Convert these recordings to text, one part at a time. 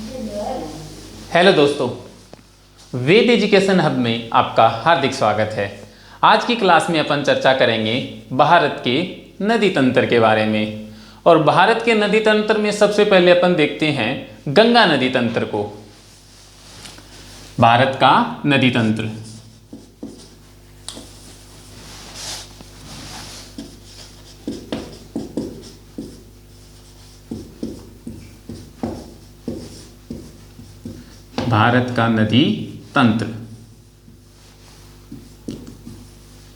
Hello दोस्तों, वेद education hub में आपका हार्दिक स्वागत है। आज की क्लास में अपन चर्चा करेंगे भारत के नदी तंत्र के बारे में। और भारत के नदी तंत्र में सबसे पहले अपन देखते हैं गंगा नदी तंत्र को। भारत का नदी तंत्र, भारत का नदी तंत्र।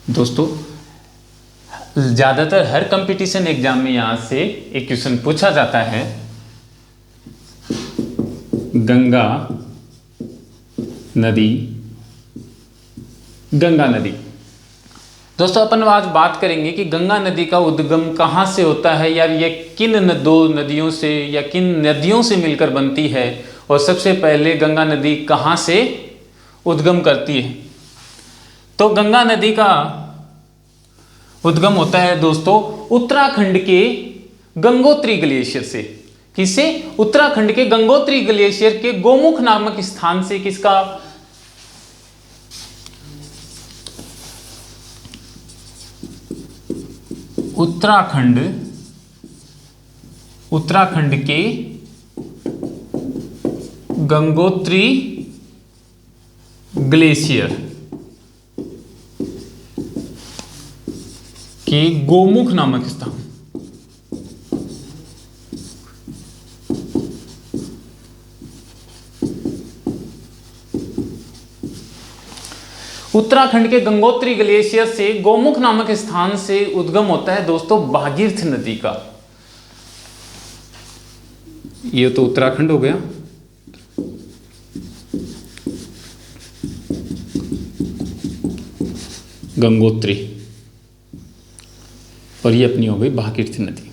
दोस्तों, ज्यादातर हर कंपटीशन एग्जाम में यहां से एक क्वेश्चन पूछा जाता है, गंगा नदी। गंगा नदी दोस्तों, अपन आज बात करेंगे कि गंगा नदी का उद्गम कहाँ से होता है, यार ये किन दो नदियों से या किन नदियों से मिलकर बनती है, और सबसे पहले गंगा नदी कहाँ से उद्गम करती है। तो गंगा नदी का उद्गम होता है दोस्तों उत्तराखंड के गंगोत्री ग्लेशियर से। किससे? उत्तराखंड के गंगोत्री ग्लेशियर के गोमुख नामक स्थान से। किसका? उत्तराखंड के गंगोत्री ग्लेशियर के गोमुख नामक स्थान। उत्तराखंड के गंगोत्री ग्लेशियर से गोमुख नामक स्थान से उद्गम होता है दोस्तों भागीरथी नदी का। ये तो उत्तराखंड हो गया। गंगोत्री, और ये अपनी हो गई भागीरथी नदी।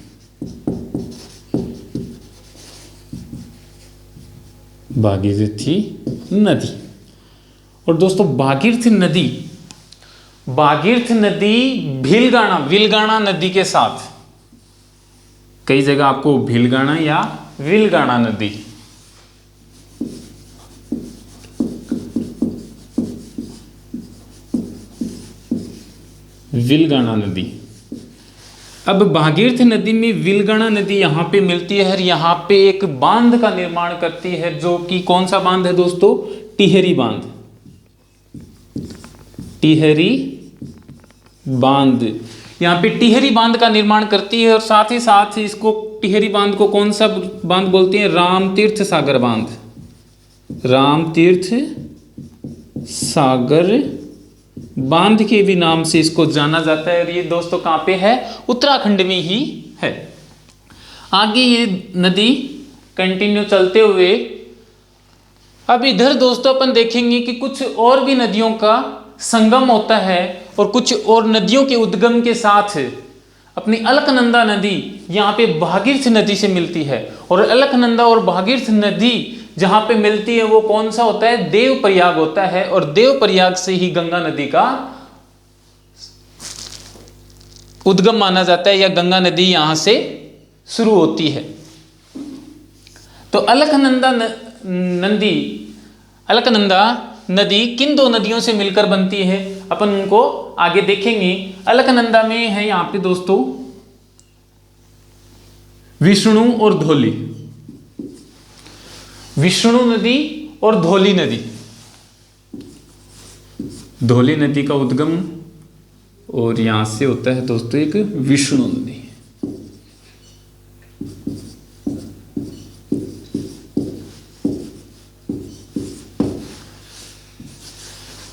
भागीरथी नदी। और दोस्तों भागीरथी नदी विलगाणा नदी के साथ, कई जगह आपको भीलगाणा या विलगाणा नदी, विलगाणा नदी। अब भागीरथी नदी में विलगाणा नदी यहां पे मिलती है और यहां पे एक बांध का निर्माण करती है, जो कि कौन सा बांध है दोस्तों? टिहरी बांध। टिहरी बांध, यहां पे टिहरी बांध का निर्माण करती है। और साथ ही साथ इसको टिहरी बांध को कौन सा बांध बोलते हैं? रामतीर्थ सागर बांध। रामतीर्थ सागर बांध के भी नाम से इसको जाना जाता है। और ये दोस्तों कहां पे है? उत्तराखंड में ही है। आगे ये नदी कंटिन्यू चलते हुए अब इधर दोस्तों अपन देखेंगे कि कुछ और भी नदियों का संगम होता है, और कुछ और नदियों के उद्गम के साथ अपनी अलकनंदा नदी यहाँ पे भागीरथी नदी से मिलती है। और अलकनंदा और भागीरथी नदी जहां पे मिलती है वो कौन सा होता है? देवप्रयाग होता है। और देवप्रयाग से ही गंगा नदी का उद्गम माना जाता है, या गंगा नदी यहां से शुरू होती है। तो अलकनंदा नदी किन दो नदियों से मिलकर बनती है, अपन उनको आगे देखेंगे। अलकनंदा में है यहां पे दोस्तों विष्णु और धौली। विष्णु नदी और धौली नदी। धौली नदी का उद्गम और यहां से होता है दोस्तों एक विष्णु नदी।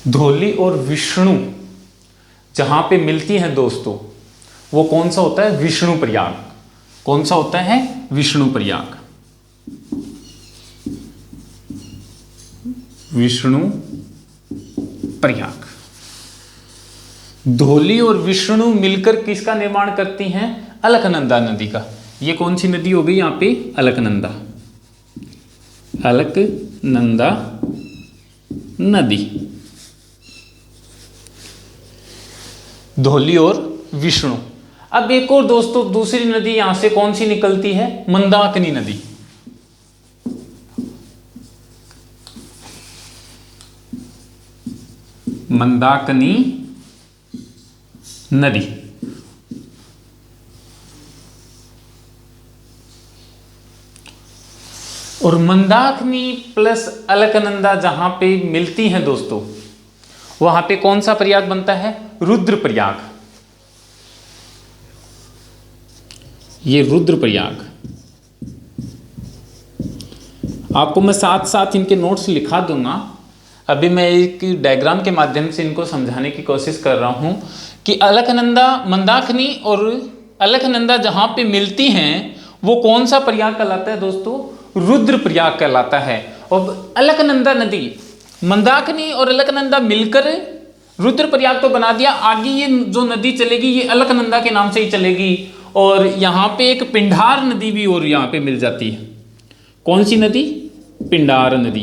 धौली और विष्णु जहां पे मिलती हैं दोस्तों, वो कौन सा होता है? विष्णु प्रयाग। कौन सा होता है? विष्णु प्रयाग। विष्णु प्रयाग। धौली और विष्णु मिलकर किसका निर्माण करती हैं? अलकनंदा नदी का। ये कौन सी नदी हो गई यहां पे? अलकनंदा। अलकनंदा नदी। धौली और विष्णु। अब एक और दोस्तों दूसरी नदी यहां से कौन सी निकलती है? मंदाकिनी नदी। मंदाकिनी नदी। और मंदाकिनी प्लस अलकनंदा जहां पे मिलती हैं दोस्तों, वहां पे कौन सा प्रयाग बनता है? रुद्र प्रयाग। ये रुद्र प्रयाग। आपको मैं साथ साथ इनके नोट्स लिखा दूंगा। अभी मैं एक डायग्राम के माध्यम से इनको समझाने की कोशिश कर रहा हूं कि अलकनंदा, मंदाकिनी और अलकनंदा जहां पे मिलती हैं वो कौन सा प्रयाग कहलाता है दोस्तों? रुद्र प्रयाग कहलाता है। और अलकनंदा नदी, मंदाकिनी और अलकनंदा मिलकर रुद्र प्रयाग तो बना दिया, आगे ये जो नदी चलेगी ये अलकनंदा के नाम से ही चलेगी। और यहाँ पे एक पिंडार नदी भी और यहाँ पे मिल जाती है। कौन सी नदी? पिंडार नदी।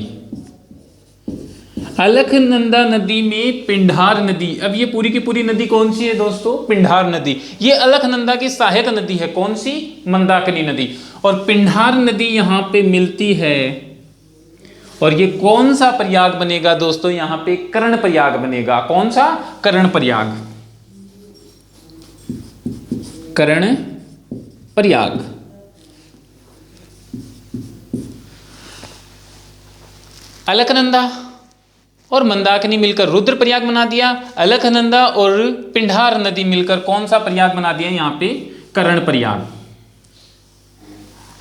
अलकनंदा नदी में पिंडार नदी। अब ये पूरी की पूरी नदी कौन सी है दोस्तों? पिंडार नदी। ये अलकनंदा की सहायक नदी है। कौन सी? मंदाकिनी नदी। और पिंडार नदी यहाँ पे मिलती है। और ये कौन सा प्रयाग बनेगा दोस्तों? यहाँ पे कर्ण प्रयाग बनेगा। कौन सा? कर्ण प्रयाग। कर्ण प्रयाग। अलकनंदा और मंदाकिनी मिलकर रुद्र प्रयाग बना दिया। अलकनंदा और पिंडार नदी मिलकर कौन सा प्रयाग बना दिया? यहाँ पे कर्ण प्रयाग।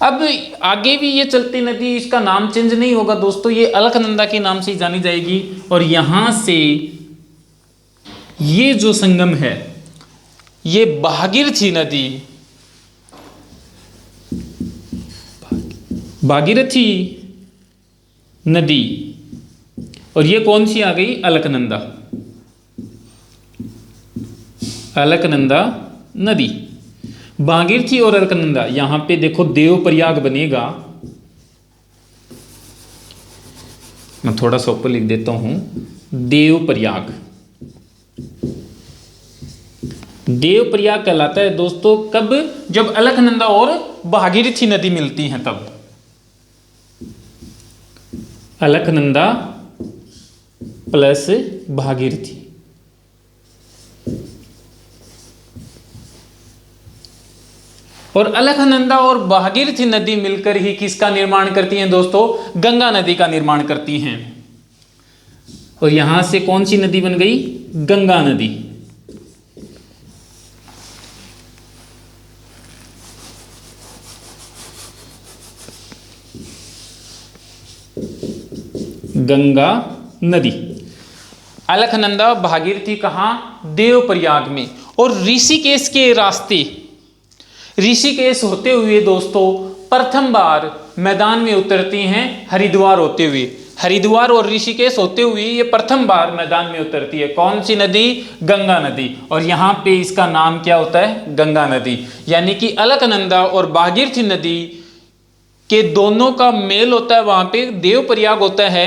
अब आगे भी ये चलती नदी, इसका नाम चेंज नहीं होगा दोस्तों, ये अलकनंदा के नाम से ही जानी जाएगी। और यहां से ये जो संगम है, ये भागीरथी नदी, भागीरथी नदी, और ये कौन सी आ गई? अलकनंदा। अलकनंदा नदी, भागीरथी और अलकनंदा। यहां पे देखो देव प्रयाग बनेगा। मैं थोड़ा सा ऊपर लिख देता हूं, देव प्रयाग। देव प्रयाग कहलाता है दोस्तों कब? जब अलकनंदा और भागीरथी नदी मिलती हैं तब। अलकनंदा प्लस भागीरथी। और अलकनंदा और भागीरथी नदी मिलकर ही किसका निर्माण करती हैं दोस्तों? गंगा नदी का निर्माण करती हैं। और यहां से कौन सी नदी बन गई? गंगा नदी। गंगा नदी। अलकनंदा भागीरथी कहां? देवप्रयाग में। और ऋषिकेश के रास्ते, ऋषिकेश होते हुए दोस्तों प्रथम बार मैदान में उतरती हैं हरिद्वार होते हुए। हरिद्वार और ऋषिकेश होते हुए ये प्रथम बार मैदान में उतरती है। कौन सी नदी? गंगा नदी। और यहाँ पे इसका नाम क्या होता है? गंगा नदी। यानी कि अलकनंदा और भागीरथी नदी के दोनों का मेल होता है, वहां पे देवप्रयाग होता है।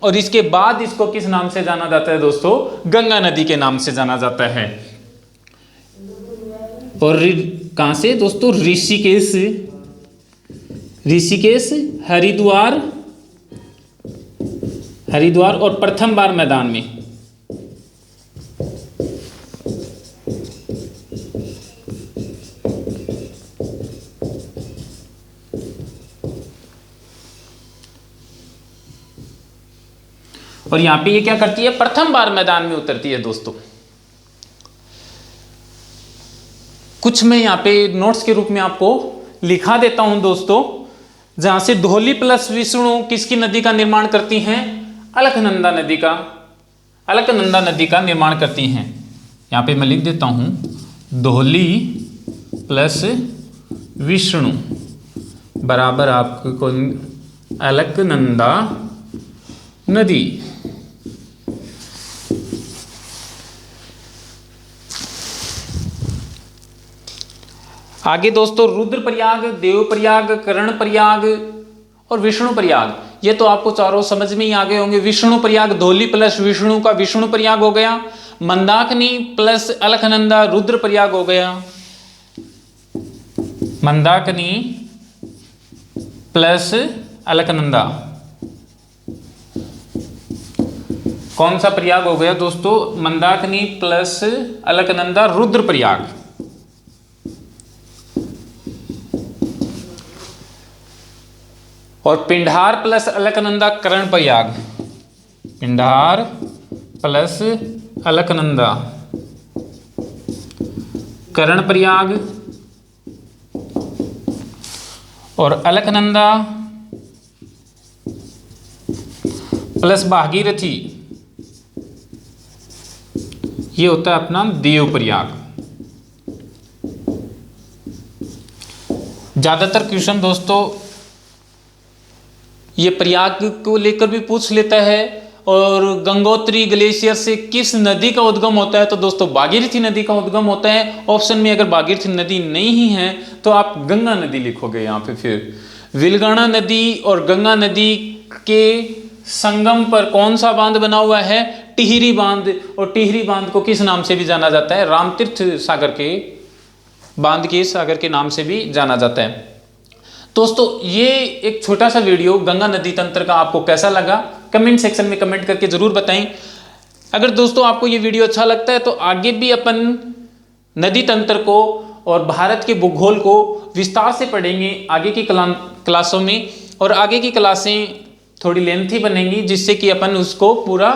और इसके बाद इसको किस नाम से जाना जाता है दोस्तों? गंगा नदी के नाम से जाना जाता है। और कहां से दोस्तों? ऋषिकेश, ऋषिकेश, हरिद्वार, हरिद्वार और प्रथम बार मैदान में। और यहां पे ये क्या करती है? प्रथम बार मैदान में उतरती है दोस्तों। कुछ मैं यहां पे नोट्स के रूप में आपको लिखा देता हूं दोस्तों, जहां से धौली प्लस विष्णु किसकी नदी का निर्माण करती हैं? अलकनंदा नदी का, अलकनंदा नदी का निर्माण करती हैं। यहां पे मैं लिख देता हूं, धौली प्लस विष्णु बराबर आपको अलकनंदा नदी। आगे दोस्तों रुद्र प्रयाग, देव प्रयाग, कर्ण प्रयाग और विष्णु प्रयाग, ये तो आपको चारों समझ में ही आ गए होंगे। विष्णु प्रयाग, धौली प्लस विष्णु का विष्णु प्रयाग हो गया। मंदाकिनी प्लस अलकनंदा रुद्र प्रयाग हो गया। मंदाकिनी प्लस अलकनंदा कौन सा प्रयाग हो गया दोस्तों? मंदाकिनी प्लस अलकनंदा रुद्रप्रयाग। और पिंडार प्लस अलकनंदा कर्णप्रयाग। पिंडार प्लस अलकनंदा कर्णप्रयाग। और अलकनंदा प्लस भागीरथी, ये होता है अपना देवप्रयाग। ज्यादातर क्वेश्चन दोस्तों ये प्रयाग को लेकर भी पूछ लेता है। और गंगोत्री ग्लेशियर से किस नदी का उद्गम होता है? तो दोस्तों भागीरथी नदी का उद्गम होता है। ऑप्शन में अगर भागीरथी नदी नहीं है तो आप गंगा नदी लिखोगे यहाँ पे। फिर विलगणा नदी और गंगा नदी के संगम पर कौन सा बांध बना हुआ है? टिहरी बांध। और टिहरी बांध को किस नाम से भी जाना जाता है? रामतीर्थ सागर के बांध के सागर के नाम से भी जाना जाता है। दोस्तों ये एक छोटा सा वीडियो गंगा नदी तंत्र का आपको कैसा लगा कमेंट सेक्शन में कमेंट करके जरूर बताएं। अगर दोस्तों आपको ये वीडियो अच्छा लगता है तो आगे भी अपन नदी तंत्र को और भारत के भूगोल को विस्तार से पढ़ेंगे आगे की क्लासों में। और आगे की क्लासें थोड़ी लेंथी बनेंगी जिससे कि अपन उसको पूरा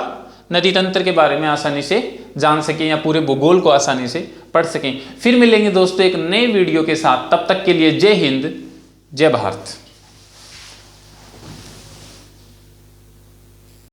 नदी तंत्र के बारे में आसानी से जान सकें या पूरे भूगोल को आसानी से पढ़ सकें। फिर मिलेंगे दोस्तों एक नए वीडियो के साथ। तब तक के लिए जय हिंद, जय भारत।